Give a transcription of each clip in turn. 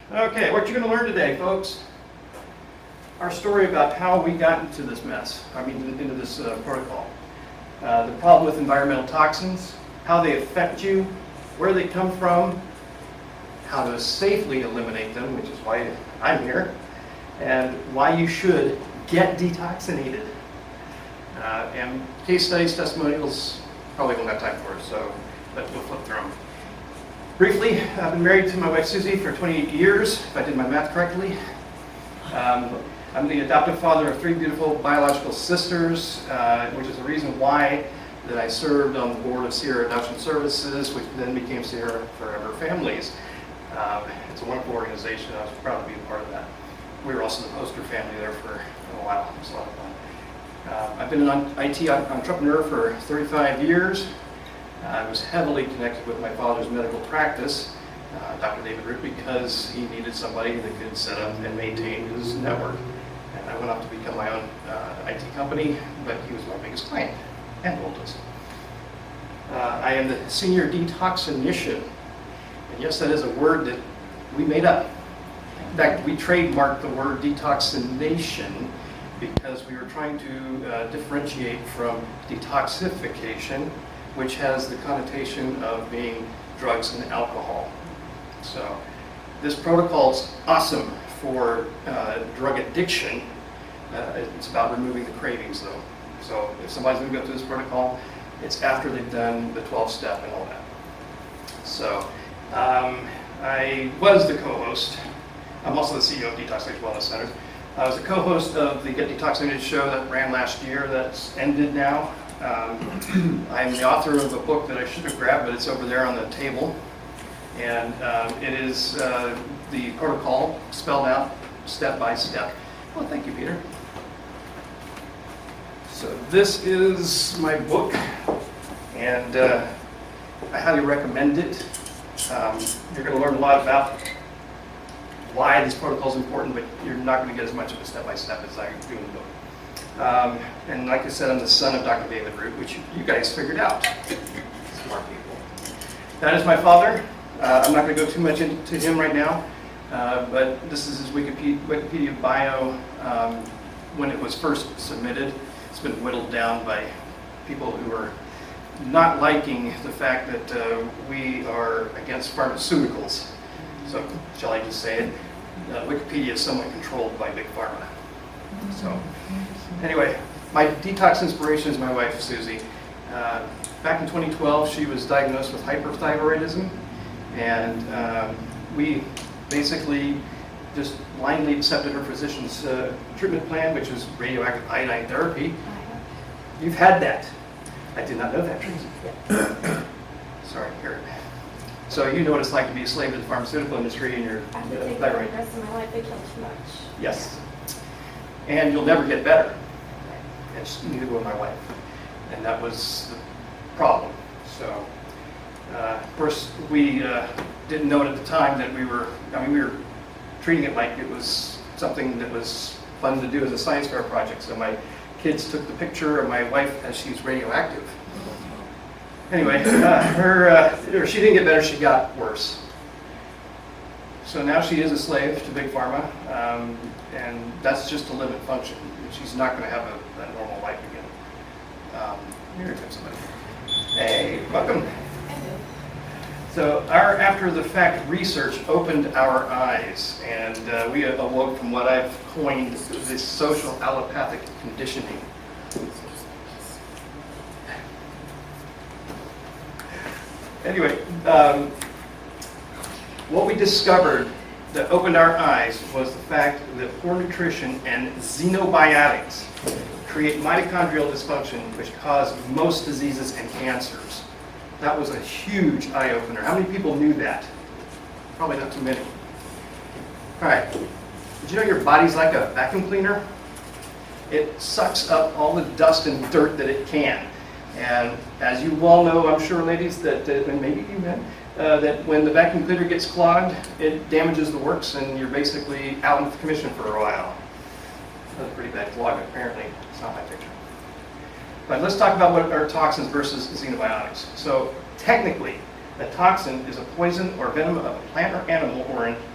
Okay, what you're going to learn today, folks, our story about how we got into this mess, into this protocol. The problem with environmental toxins, how they affect you, where they come from, how to safely eliminate them, which is why I'm here, and why you should get detoxinated. And case studies, testimonials, probably won't have time for it, but we'll flip through them. Briefly, I've been married to my wife Susie for 28 years, if I did my math correctly. I'm the adoptive father of 3 beautiful biological sisters, which is the reason why that I served on the board of Sierra Adoption Services, which then became Sierra Forever Families. It's a wonderful organization. I was proud to be a part of that. We were also the poster family there for a while. It was a lot of fun. I've been an IT entrepreneur for 35 years. I was heavily connected with my father's medical practice, Dr. David Root, because he needed somebody that could set up and maintain his network. And I went off to become my own IT company, but he was my biggest client and oldest. I am the senior detoxinician. And yes, that is a word that we made up. In fact, we trademarked the word detoxination because we were trying to differentiate from detoxification, which has the connotation of being drugs and alcohol. So this protocol is awesome for drug addiction. It's about removing the cravings though. So if somebody's going to go through this protocol, it's after they've done the 12-step and all that. So I was the co-host. I'm also the CEO of Detoxination Wellness Centers. I was the co-host of the Get Detoxinated show that ran last year that's ended now. I'm the author of a book that I should have grabbed, but it's over there on the table. And it is the protocol spelled out step by step. Well, thank you, Peter. So this is my book, and I highly recommend it. You're going to learn a lot about why this protocol is important, but you're not going to get as much of a step-by-step as I do in the book. And like I said, I'm the son of Dr. David Root, which you guys figured out. Smart people. That is my father. I'm not going to go too much into him right now, but this is his Wikipedia bio when it was first submitted. It's been whittled down by people who are not liking the fact that we are against pharmaceuticals. So, shall I just say it? Wikipedia is somewhat controlled by Big Pharma. So, anyway, my detox inspiration is my wife, Susie. Back in 2012, she was diagnosed with hyperthyroidism, and we basically just blindly accepted her physician's treatment plan, which was radioactive iodine therapy. You've had that. I did not know that, Tracy. Sorry, Karen. So you know what it's like to be a slave to the pharmaceutical industry and your thyroid. The rest of my life, they killed too much. Yes. And you'll never get better. And neither will my wife. And that was the problem. So, of course, we didn't know it at the time that we were treating it like it was something that was fun to do as a science fair project. So my kids took the picture of my wife as she's radioactive. Anyway, she didn't get better, she got worse. So now she is a slave to Big Pharma, and that's just to live and function. She's not going to have a normal life again. Here comes somebody. Hey, welcome. So our after-the-fact research opened our eyes, and we awoke from what I've coined this social allopathic conditioning. Anyway, what we discovered that opened our eyes was the fact that poor nutrition and xenobiotics create mitochondrial dysfunction, which cause most diseases and cancers. That was a huge eye-opener. How many people knew that? Probably not too many. All right. Did you know your body's like a vacuum cleaner? It sucks up all the dust and dirt that it can. And as you all know, I'm sure, ladies, that and maybe you men, that when the vacuum cleaner gets clogged, it damages the works, and you're basically out of commission for a while. That's a pretty bad clog, apparently. It's not my picture. But let's talk about what are toxins versus xenobiotics. So technically, A toxin is a poison or venom of a plant or animal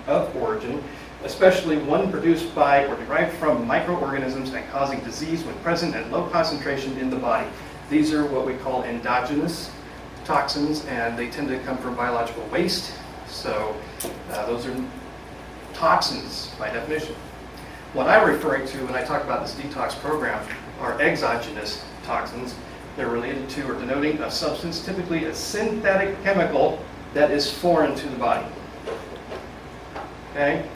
of origin, especially one produced by or derived from microorganisms and causing disease when present at low concentration in the body. These are what we call endogenous toxins, and they tend to come from biological waste. So those are toxins by definition. What I'm referring to when I talk about this detox program are exogenous toxins. They're related to or denoting a substance, typically a synthetic chemical that is foreign to the body. Okay?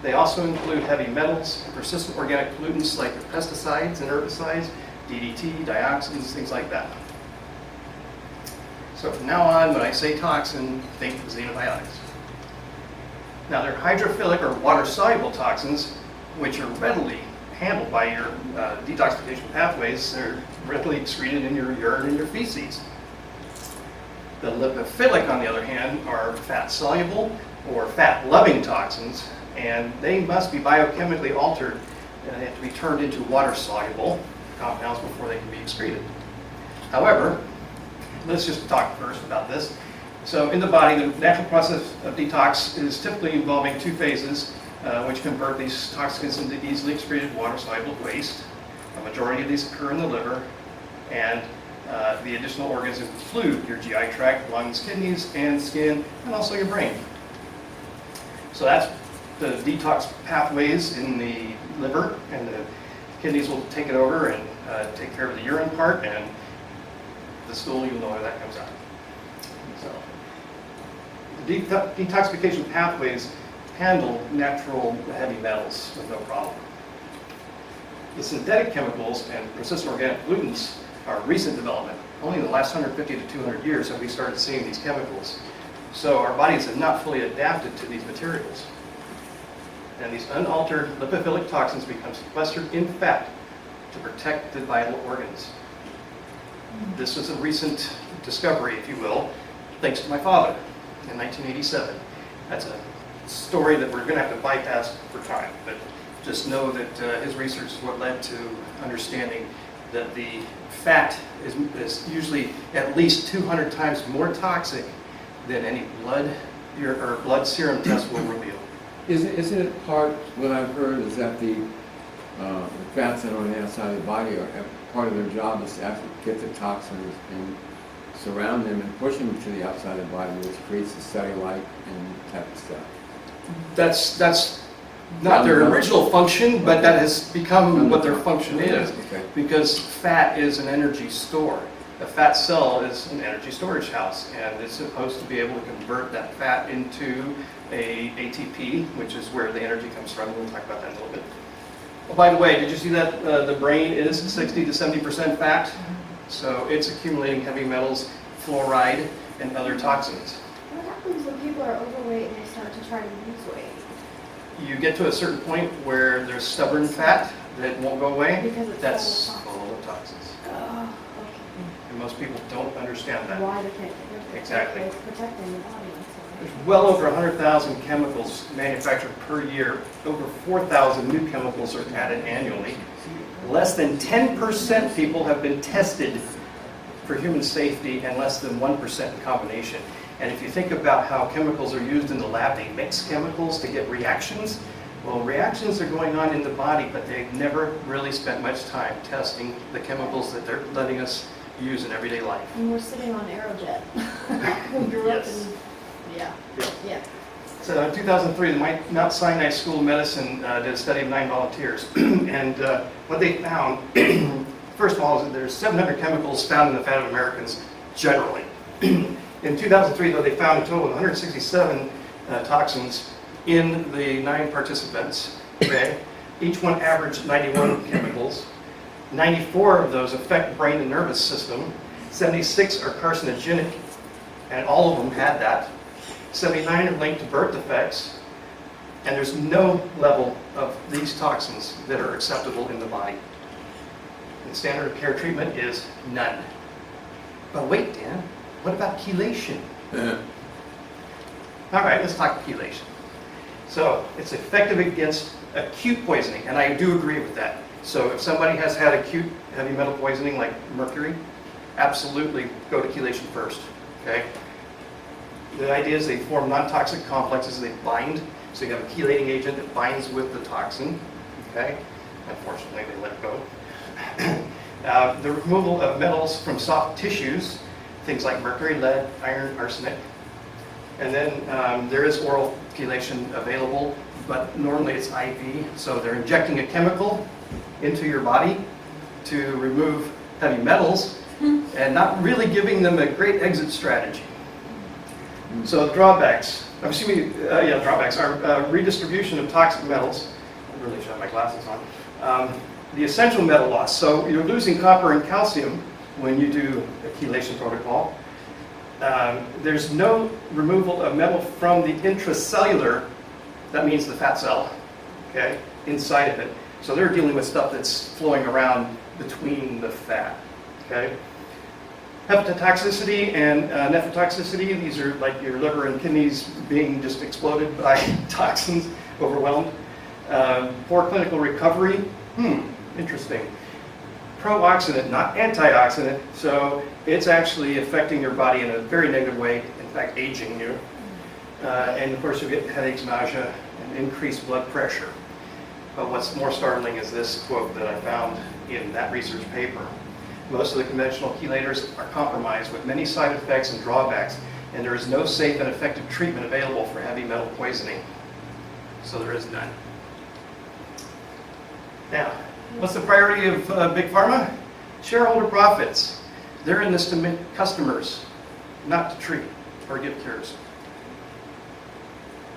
They also include heavy metals, persistent organic pollutants like pesticides and herbicides, DDT, dioxins, things like that. So from now on, when I say toxin, think xenobiotics. Now, they're hydrophilic or water-soluble toxins, which are readily handled by your detoxification pathways. They're readily excreted in your urine and your feces. The lipophilic, on the other hand, are fat-soluble or fat-loving toxins, and they must be biochemically altered and they have to be turned into water-soluble compounds before they can be excreted. However, let's just talk first about this. So in the body, the natural process of detox is typically involving two phases, which convert these toxins into easily excreted water-soluble waste. A majority of these occur in the liver, and the additional organs include your GI tract, lungs, kidneys, and skin, and also your brain. So that's the detox pathways in the liver, and the kidneys will take it over and take care of the urine part, and the stool, you'll know how that comes out. So, the detoxification pathways handle natural heavy metals with no problem. The synthetic chemicals and persistent organic pollutants are recent development. Only in the last 150 to 200 years have we started seeing these chemicals. So our bodies have not fully adapted to these materials. And these unaltered lipophilic toxins become sequestered in fat to protect the vital organs. This is a recent discovery, if you will, thanks to my father in 1987. That's a story that we're going to have to bypass for time, but just know that his research is what led to understanding that the fat is usually at least 200 times more toxic than any blood serum test will reveal. Isn't it part, what I've heard is that the fats that are on the outside of the body are part of their job is to actually get the toxins and surround them and push them to the outside of the body, which creates the cellulite and type of stuff. That's not their original function, but that has become what their function is, because fat is an energy store. A fat cell is an energy storage house, and it's supposed to be able to convert that fat into a ATP, which is where the energy comes from. We'll talk about that in a little bit. Oh, by the way, did you see that the brain is 60 to 70% fat? So it's accumulating heavy metals, fluoride, and other toxins. What happens when people are overweight and they start to try to lose weight? You get to a certain point where there's stubborn fat that won't go away. Because it's That's full full of toxins. Oh, And most people don't understand okay. that. Why they can't get rid of it? Exactly. It's protecting the body. There's well over 100,000 chemicals manufactured per year. Over 4,000 new chemicals are added annually. Less than 10% people have been tested for human safety, and less than 1% in combination. And if you think about how chemicals are used in the lab, they mix chemicals to get reactions. Well, reactions are going on in the body, but they've never really spent much time testing the chemicals that they're letting us use in everyday life. And we're sitting on Aerojet. We grew up Yes. in, yeah. So in 2003, the Mount Sinai School of Medicine did a study of 9 volunteers. And what they found, first of all, is that there's 700 chemicals found in the fat of Americans generally. In 2003, though, they found a total of 167 toxins in the 9 participants. Okay? Each one averaged 91 chemicals. 94 of those affect the brain and nervous system. 76 are carcinogenic, and all of them had that. 79 are linked to birth defects, and there's no level of these toxins that are acceptable in the body. And standard of care treatment is none. But wait, Dan, what about chelation? All right, let's talk chelation. So it's effective against acute poisoning, and I do agree with that. So if somebody has had acute heavy metal poisoning like mercury, absolutely go to chelation first, okay? The idea is they form non-toxic complexes, they bind, so you have a chelating agent that binds with the toxin, okay? Unfortunately, they let go. The removal of metals from soft tissues, things like mercury, lead, iron, arsenic. And then there is oral chelation available, but normally it's IV, so they're injecting a chemical into your body to remove heavy metals and not really giving them a great exit strategy. So the drawbacks, drawbacks are redistribution of toxic metals. I really should have my glasses on. The essential metal loss. So you're losing copper and calcium when you do a chelation protocol. There's no removal of metal from the intracellular, that means the fat cell, okay, inside of it. So they're dealing with stuff that's flowing around between the fat, okay. Hepatotoxicity and nephrotoxicity, these are like your liver and kidneys being just exploded by toxins, overwhelmed. Poor clinical recovery, interesting. Pro-oxidant, not antioxidant, so it's actually affecting your body in a very negative way, in fact aging you. And of course you get headaches, nausea, and increased blood pressure. But what's more startling is this quote that I found in that research paper. Most of the conventional chelators are compromised with many side effects and drawbacks, and there is no safe and effective treatment available for heavy metal poisoning. So there is none. Now, what's the priority of Big Pharma? Shareholder profits. They're in this to make customers, not to treat or give cures.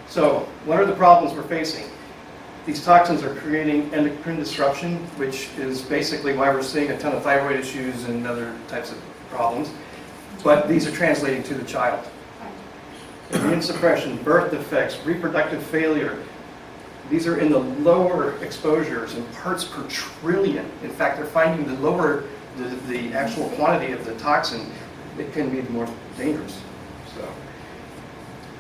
So, what are the problems we're facing? These toxins are creating endocrine disruption, which is basically why we're seeing a ton of thyroid issues and other types of problems. But these are translating to the child. Immune suppression, birth defects, reproductive failure. These are in the lower exposures in parts per trillion. In fact, they're finding the lower the actual quantity of the toxin, it can be more dangerous. So,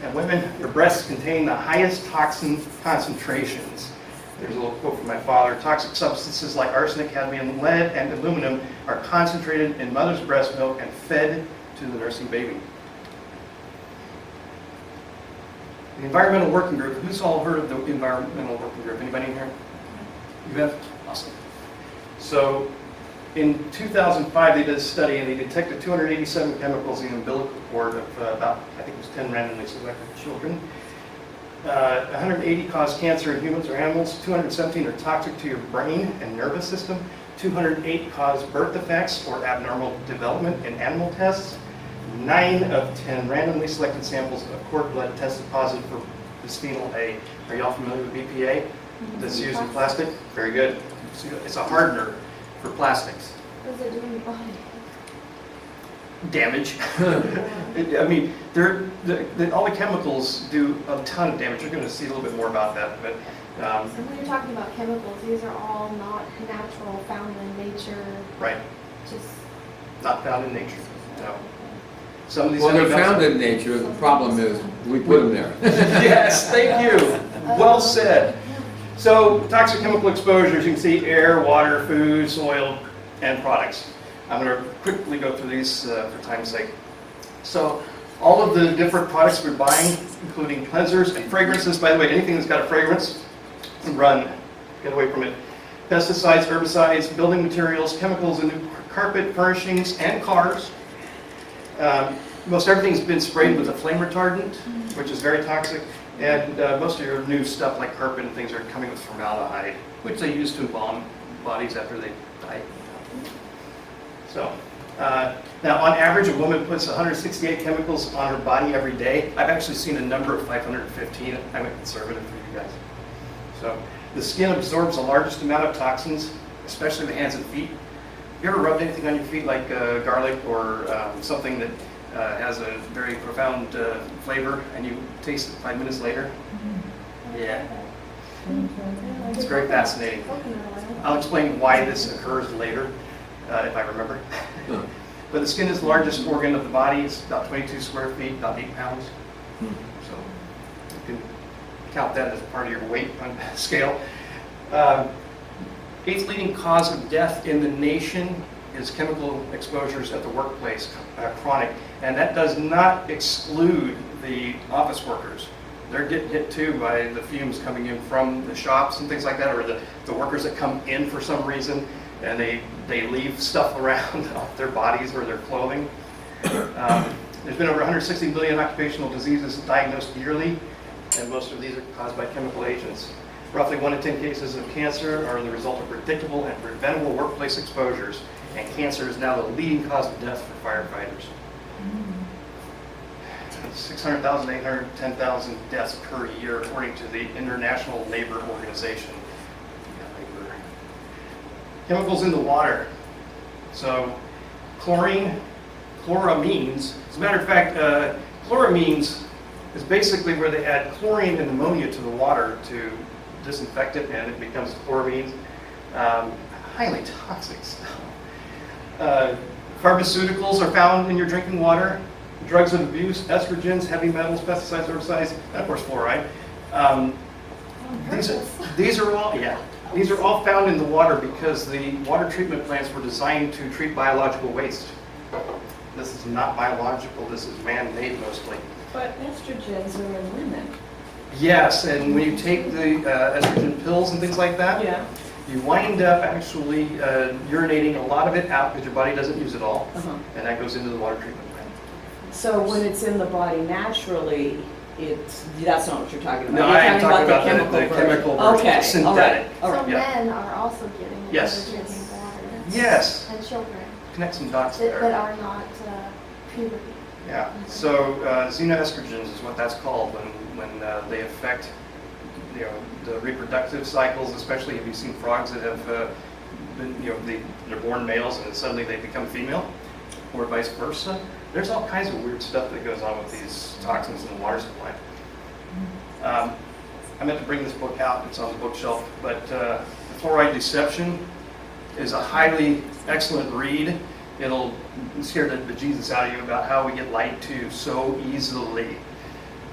and women, your breasts contain the highest toxin concentrations. There's a little quote from my father. Toxic substances like arsenic, cadmium, lead, and aluminum are concentrated in mother's breast milk and fed to the nursing baby. The Environmental Working Group. Who's all heard of the Environmental Working Group? Anybody in here? You have? Awesome. So, in 2005, they did a study and they detected 287 chemicals in the umbilical cord of about, I think it was 10 randomly selected children. 180 cause cancer in humans or animals, 217 are toxic to your brain and nervous system, 208 cause birth defects or abnormal development in animal tests, 9 of 10 randomly selected samples of cord blood tested positive for bisphenol A. Are y'all familiar with BPA? That's used in plastic? Very good. It's a hardener for plastics. What does it do in your body? Damage. I mean, all the chemicals do a ton of damage. You're going to see a little bit more about that. But So when you're talking about chemicals, these are all not natural, found in nature. Right. Just Not found in nature. No. Some of these Well, they're heavy metals- found in nature. The problem is we put them there. Yes, thank you. Well said. So, toxic chemical exposures, you can see air, water, food, soil, and products. I'm going to quickly go through these for time's sake. So, all of the different products we're buying, including cleansers and fragrances. By the way, anything that's got a fragrance, run. Get away from it. Pesticides, herbicides, building materials, chemicals in new carpet, furnishings, and cars. Most everything's been sprayed with a flame retardant, which is very toxic. And most of your new stuff like carpet and things are coming with formaldehyde, which they use to embalm bodies after they die. So, now on average, a woman puts 168 chemicals on her body every day. I've actually seen a number of 515. I went conservative for you guys. So, the skin absorbs the largest amount of toxins, especially the hands and feet. You ever rubbed anything on your feet like garlic or something that has a very profound flavor and you taste it 5 minutes later? Yeah. It's very fascinating. I'll explain why this occurs later, if I remember. But the skin is the largest organ of the body. It's about 22 square feet, about 8 pounds. So you can count that as part of your weight on scale. 8th leading cause of death in the nation is chemical exposures at the workplace, chronic, and that does not exclude the office workers. They're getting hit too by the fumes coming in from the shops and things like that, or the workers that come in for some reason and they leave stuff around off their bodies or their clothing. There's been over 160 million occupational diseases diagnosed yearly, and most of these are caused by chemical agents. Roughly 1 in 10 cases of cancer are the result of predictable and preventable workplace exposures, and cancer is now the leading cause of death for firefighters. 600,000 to 810,000 deaths per year, according to the International Labor Organization. Chemicals in the water. So chloramines, as a matter of fact, chloramines is basically where they add chlorine and ammonia to the water to disinfect it, and it becomes chloramines. Highly toxic stuff. Pharmaceuticals are found in your drinking water. Drugs of abuse, estrogens, heavy metals, pesticides, herbicides, and of course fluoride. These are all found in the water because the water treatment plants were designed to treat biological waste. This is not biological, this is man-made mostly. But estrogens are in women. Yes, and when you take the estrogen pills and things like that, Yeah. you wind up actually urinating a lot of it out because your body doesn't use it all, and that goes into the water treatment plant. So when it's in the body naturally, that's not what you're talking about. No, You're I am talking about the version. chemical version, Okay, synthetic. all So right. Yeah. men are also getting it. Yes. They're drinking water. Yes, And children connect some dots that there. are not puberty. Yeah, so xenoestrogens is what that's called when they affect, the reproductive cycles. Especially, have you seen frogs that have been, they're born males and then suddenly they become female, or vice versa. There's all kinds of weird stuff that goes on with these toxins in the water supply. I meant to bring this book out, it's on the bookshelf, but The Fluoride Deception is a highly excellent read. It'll scare the bejesus out of you about how we get lied to so easily.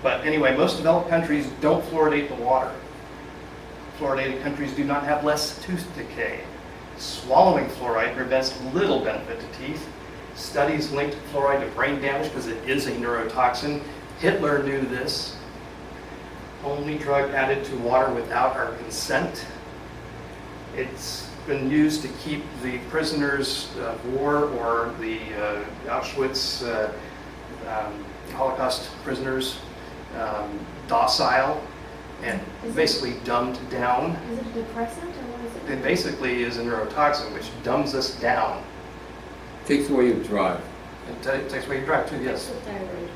But anyway, most developed countries don't fluoridate the water. Fluoridated countries do not have less tooth decay. Swallowing fluoride prevents little benefit to teeth. Studies linked fluoride to brain damage because it is a neurotoxin. Hitler knew this. Only drug added to water without our consent. It's been used to keep the prisoners of war or the Auschwitz Holocaust prisoners docile and basically dumbed down. Is it a depressant or what is it? It basically is a neurotoxin which dumbs us down. Takes away your drive. It takes away your drive too, yes. The thyroid.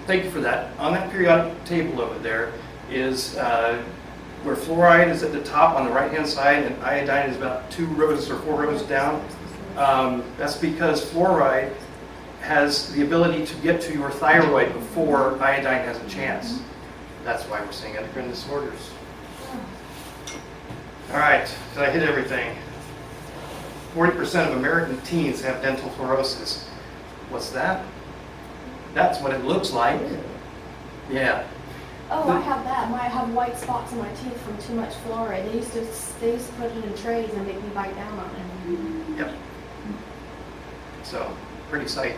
Thank you for that. On that periodic table over there is where fluoride is at the top on the right-hand side and iodine is about 2 rows or 4 rows down. That's because fluoride has the ability to get to your thyroid before iodine has a chance. That's why we're seeing endocrine disorders. All right, did I hit everything? 40% of American teens have dental fluorosis. What's that? That's what it looks like. Yeah. Oh, I have that. I have white spots on my teeth from too much fluoride. They used to put it in trays and make me bite down on it. Yep. So, pretty sight.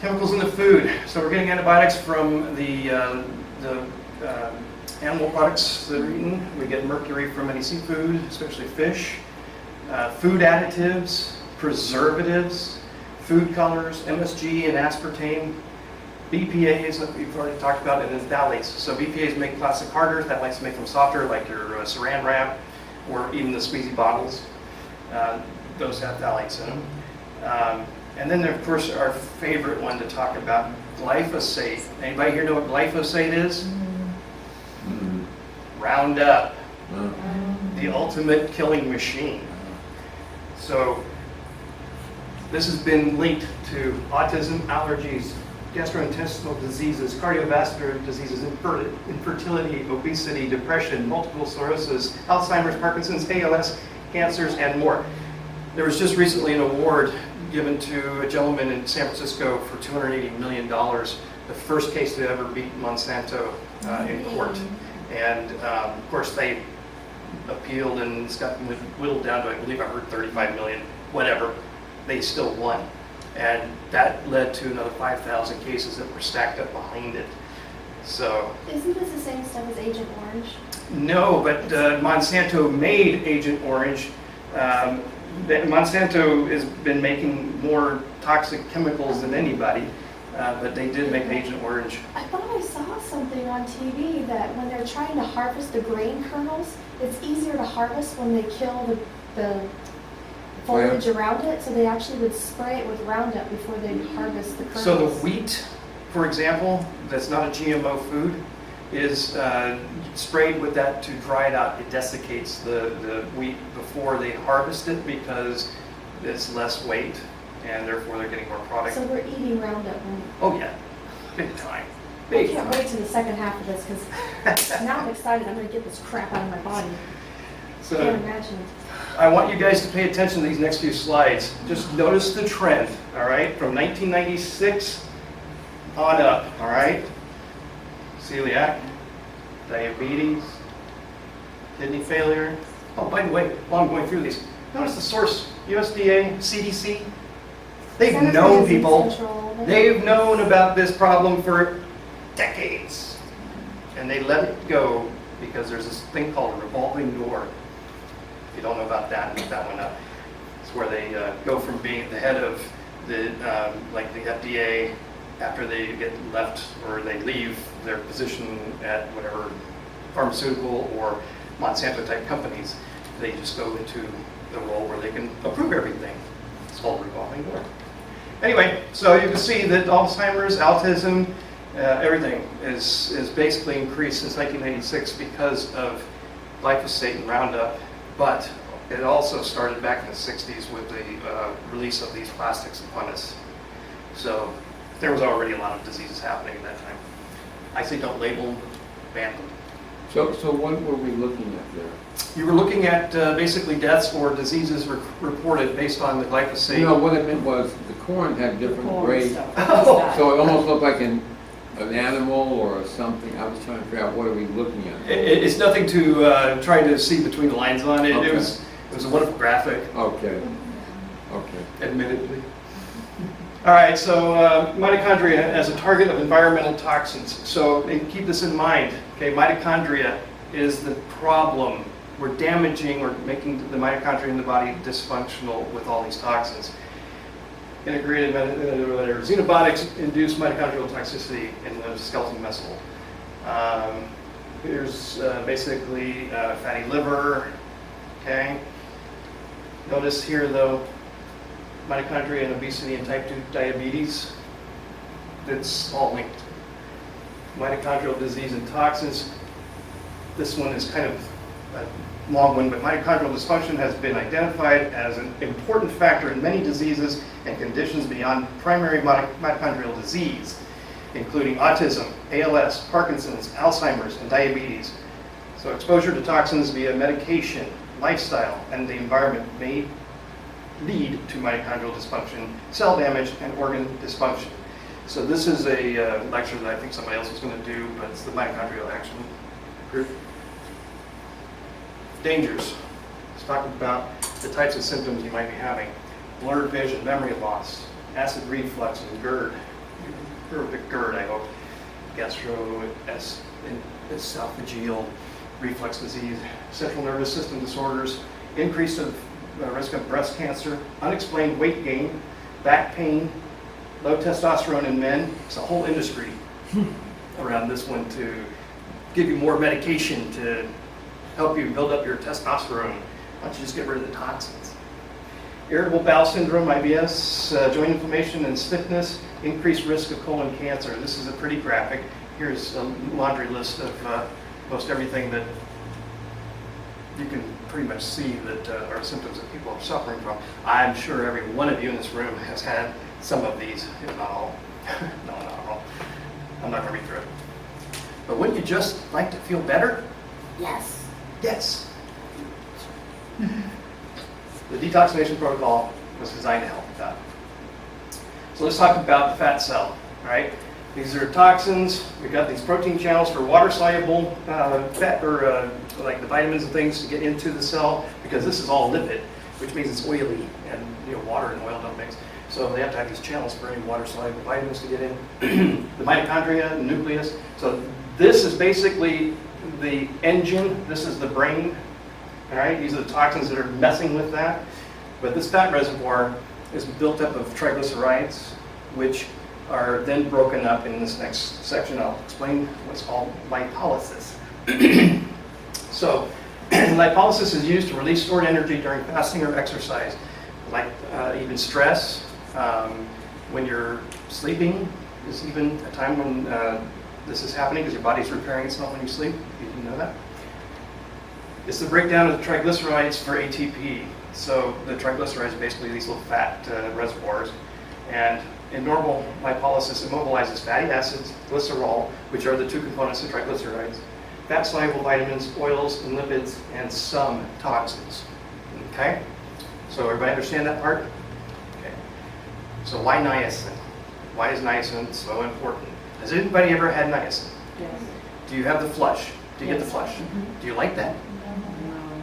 Chemicals in the food. So we're getting antibiotics from the animal products that are eaten. We get mercury from any seafood, especially fish. Food additives, preservatives, food colors, MSG and aspartame, BPAs that we've already talked about, and then phthalates. So BPAs make plastic harder, phthalates make them softer, like your saran wrap or even the squeezy bottles. Those have phthalates in them. And then, of course, our favorite one to talk about, glyphosate. Anybody here know what glyphosate is? Roundup, the ultimate killing machine. So this has been linked to autism, allergies, gastrointestinal diseases, cardiovascular diseases, infertility, obesity, depression, multiple sclerosis, Alzheimer's, Parkinson's, ALS, cancers, and more. There was just recently an award given to a gentleman in San Francisco for $280 million, the first case to ever beat Monsanto in court. And of course, they appealed and it's gotten whittled down to, I believe I heard 35 million, whatever, they still won. And that led to another 5,000 cases that were stacked up behind it. So, Isn't this the same stuff as Agent Orange? no, but Monsanto made Agent Orange. Monsanto has been making more toxic chemicals than anybody, but they did make Agent Orange. I thought I saw something on TV that when they're trying to harvest the grain kernels, it's easier to harvest when they kill the foliage around it, so they actually would spray it with Roundup before they harvest the kernels. So the wheat, for example, that's not a GMO food, is sprayed with that to dry it out. It desiccates the wheat before they harvest it because it's less weight and therefore they're getting more product. So we're eating Roundup. And Oh yeah, big time. I Big can't time. wait to the second half of this because now I'm excited. I'm going to get this crap out of my body. So Can't imagine. I want you guys to pay attention to these next few slides. Just notice the trend, all right, from 1996 on up, all right? Celiac, diabetes, kidney failure. Oh, by the way, while I'm going through these, notice the source, USDA, CDC. They've Centers for known Disease people, Control. they've known about this problem for decades. And they let it go because there's this thing called a revolving door. If you don't know about that, look that one up. It's where they go from being at the head of the, like the FDA, after they get left or they leave their position at whatever pharmaceutical or Monsanto type companies, they just go into the role where they can approve everything. It's called a revolving door. Anyway, so you can see that Alzheimer's, autism, everything is basically increased since 1996 because of glyphosate and Roundup, but it also started back in the 60s with the release of these plastics upon us. So there was already a lot of diseases happening at that time. I say don't label them, ban them. So what were we looking at there? You were looking at basically deaths or diseases reported based on the glyphosate. No, what I meant was the corn had different Corn grades. stuff. Oh. So it almost looked like an animal or something. I was trying to figure out what are we looking at. It's nothing to try to see between the lines on it. Okay. It was a wonderful graphic, Okay, okay. admittedly. All right, so mitochondria as a target of environmental toxins. So and keep this in mind, okay? Mitochondria is the problem. We're damaging or making the mitochondria in the body dysfunctional with all these toxins. Integrated xenobiotics induce mitochondrial toxicity in the skeletal muscle. Here's basically fatty liver, okay? Notice here though, mitochondria and obesity and type 2 diabetes, it's all linked. Mitochondrial disease and toxins, this one is kind of a long one, but mitochondrial dysfunction has been identified as an important factor in many diseases and conditions beyond primary mitochondrial disease, including autism, ALS, Parkinson's, Alzheimer's, and diabetes. So exposure to toxins via medication, lifestyle, and the environment may lead to mitochondrial dysfunction, cell damage, and organ dysfunction. So this is a lecture that I think somebody else is going to do, but it's the mitochondrial action group. Dangers. Let's talk about the types of symptoms you might be having. Blurred vision, memory loss, acid reflux, and GERD. You're a big GERD, I hope. Gastroesophageal reflux disease, central nervous system disorders, increase of risk of breast cancer, unexplained weight gain, back pain, low testosterone in men. It's a whole industry around this one to give you more medication to help you build up your testosterone. Why don't you just get rid of the toxins? Irritable bowel syndrome, IBS, joint inflammation and stiffness, increased risk of colon cancer. This is a pretty graphic. Here's a laundry list of most everything that you can pretty much see that are symptoms that people are suffering from. I'm sure every one of you in this room has had some of these, if not all. No, not all. I'm not going to read through it. But wouldn't you just like to feel better? Yes. Yes. The detoxination protocol was designed to help with that. So let's talk about the fat cell, right? These are toxins. We've got these protein channels for water-soluble fat or like the vitamins and things to get into the cell, because this is all lipid, which means it's oily, and water and oil don't mix. So they have to have these channels for any water-soluble vitamins to get in. The mitochondria, the nucleus. So this is basically the engine. This is the brain. All right, these are the toxins that are messing with that. But this fat reservoir is built up of triglycerides, which are then broken up in this next section. I'll explain what's called lipolysis. So lipolysis is used to release stored energy during fasting or exercise, like even stress. When you're sleeping is even a time when this is happening, because your body's repairing itself when you sleep. You didn't know that? It's the breakdown of the triglycerides for ATP. So the triglycerides are basically these little fat reservoirs. And in normal lipolysis, it mobilizes fatty acids, glycerol, which are the two components of triglycerides, fat-soluble vitamins, oils, and lipids, and some toxins. Okay? So everybody understand that part? Okay. So why niacin? Why is niacin so important? Has anybody ever had niacin? Yes. Do you have the flush? Do you get the Yes. flush? Mhm. Do you like that? No.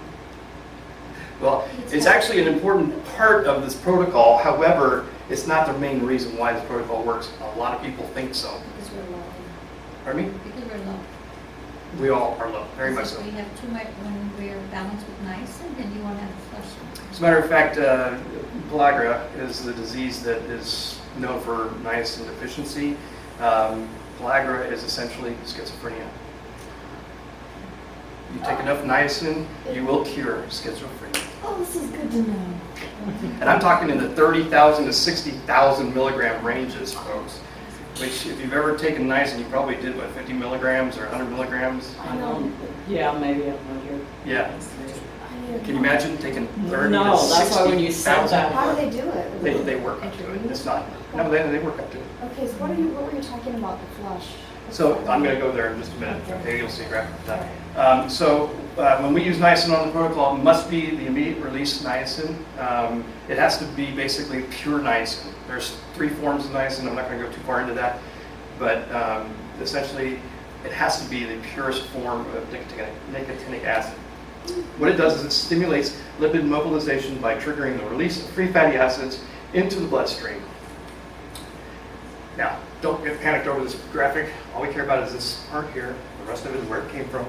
Well, it's actually an important part of this protocol. However, it's not the main reason why this protocol works. A lot of people think so. Because we're low. Pardon me? Because we're low. We all are low, very much Because so. if we have too much, when we're balanced with niacin, then you won't have the flush. As a matter of fact, pellagra is the disease that is known for niacin deficiency. Pellagra is essentially schizophrenia. You take enough niacin, you will cure schizophrenia. Oh, this is good to know. And I'm talking in the 30,000 to 60,000 milligram ranges, folks. Which, if you've ever taken niacin, you probably did, what, 50 milligrams or 100 milligrams? I know. Yeah, maybe 100. Yeah. I need a- Can you imagine taking 30 No, to that's why when you said 60,000? that. How do they do it? They work up to it. It's not. No, they work up to it. Okay, so what were you talking about, the flush? So I'm going to go there in just a minute. Okay, you'll see graphic time. When we use niacin on the protocol, it must be the immediate release niacin. It has to be basically pure niacin. There's 3 forms of niacin. I'm not going to go too far into that, but essentially, it has to be the purest form of nicotinic acid. What it does is it stimulates lipid mobilization by triggering the release of free fatty acids into the bloodstream. Now, don't get panicked over this graphic. All we care about is this part here. The rest of it is where it came from.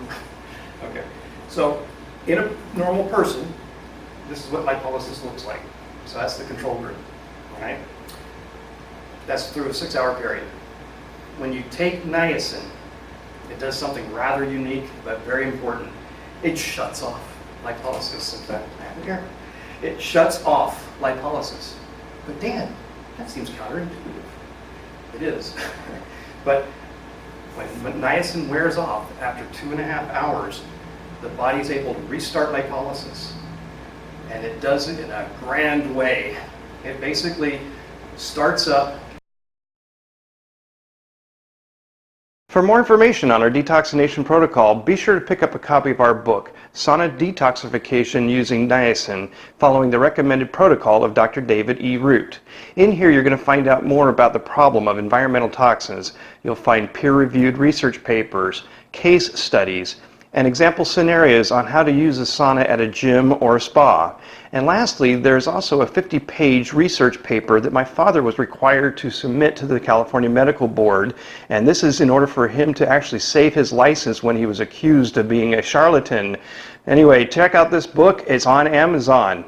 Okay. So, in a normal person, this is what lipolysis looks like. So that's the control group. All right? That's through a 6-hour period. When you take niacin, it does something rather unique but very important. It shuts off lipolysis. In fact, I have it here. It shuts off lipolysis. But Dan, that seems counterintuitive. It is. But when niacin wears off after 2.5 hours, the body's able to restart lipolysis. And it does it in a grand way. It basically starts up. For more information on our detoxination protocol, be sure to pick up a copy of our book, Sauna Detoxification Using Niacin, following the recommended protocol of Dr. David E. Root. In here, you're going to find out more about the problem of environmental toxins. You'll find peer-reviewed research papers, case studies, and example scenarios on how to use a sauna at a gym or a spa. And lastly, there's also a 50-page research paper that my father was required to submit to the California Medical Board, and this is in order for him to actually save his license when he was accused of being a charlatan. Anyway, check out this book. It's on Amazon.